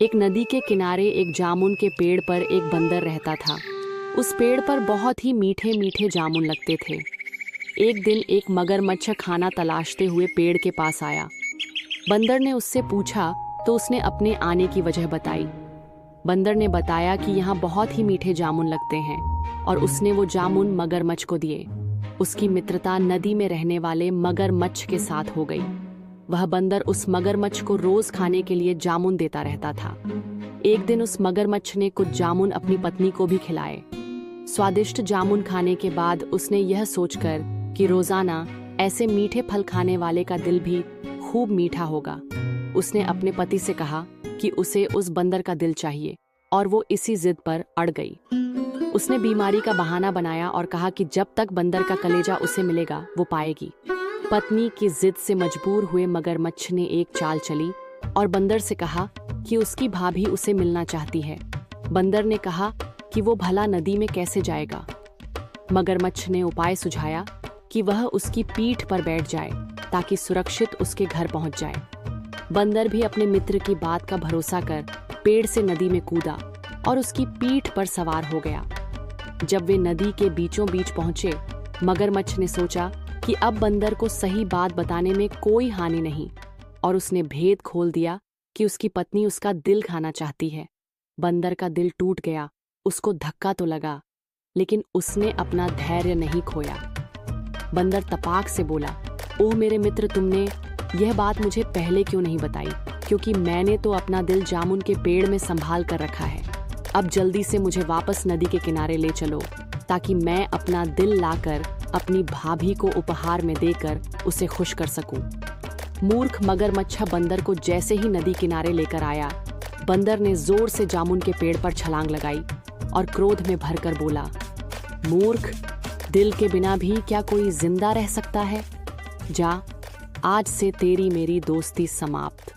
एक नदी के किनारे एक जामुन के पेड़ पर एक बंदर रहता था। उस पेड़ पर बहुत ही मीठे मीठे जामुन लगते थे। एक दिन एक मगरमच्छ खाना तलाशते हुए पेड़ के पास आया। बंदर ने उससे पूछा तो उसने अपने आने की वजह बताई। बंदर ने बताया कि यहाँ बहुत ही मीठे जामुन लगते हैं और उसने वो जामुन मगरमच्छ को दिए। उसकी मित्रता नदी में रहने वाले मगरमच्छ के साथ हो गई। वह बंदर उस मगरमच्छ को रोज खाने के लिए जामुन देता रहता था। एक दिन उस मगरमच्छ ने कुछ जामुन अपनी पत्नी को भी खिलाए। स्वादिष्ट जामुन खाने के बाद उसने यह सोचकर कि रोजाना ऐसे मीठे फल खाने वाले का दिल भी खूब मीठा होगा, उसने अपने पति से कहा कि उसे उस बंदर का दिल चाहिए और वो इसी जिद पर अड़ गई। उसने बीमारी का बहाना बनाया और कहा कि जब तक बंदर का कलेजा उसे मिलेगा वो पाएगी। पत्नी की जिद से मजबूर हुए मगरमच्छ ने एक चाल चली और बंदर से कहा कि उसकी भाभी उसे मिलना चाहती है। बंदर ने कहा कि वो भला नदी में कैसे जाएगा। मगरमच्छ ने उपाय सुझाया कि वह उसकी पीठ पर बैठ जाए ताकि सुरक्षित उसके घर पहुंच जाए। बंदर भी अपने मित्र की बात का भरोसा कर पेड़ से नदी में कूदा और उसकी पीठ पर सवार हो गया। जब वे नदी के बीचों बीच पहुंचे, मगरमच्छ ने सोचा कि अब बंदर को सही बात बताने में कोई हानि नहीं और उसने भेद खोल दिया कि उसकी पत्नी उसका दिल खाना चाहती है। बंदर का दिल टूट गया। उसको धक्का तो लगा, लेकिन उसने अपना धैर्य नहीं खोया। बंदर तपाक से बोला, ओह मेरे मित्र, तुमने यह बात मुझे पहले क्यों नहीं बताई, क्योंकि मैंने तो अपना दिल जामुन के पेड़ में संभाल कर रखा है। अब जल्दी से मुझे वापस नदी के किनारे ले चलो ताकि मैं अपना दिल लाकर अपनी भाभी को उपहार में देकर उसे खुश कर सकूं। मूर्ख मगरमच्छ बंदर को जैसे ही नदी किनारे लेकर आया, बंदर ने जोर से जामुन के पेड़ पर छलांग लगाई और क्रोध में भरकर बोला, मूर्ख, दिल के बिना भी क्या कोई जिंदा रह सकता है? जा, आज से तेरी मेरी दोस्ती समाप्त।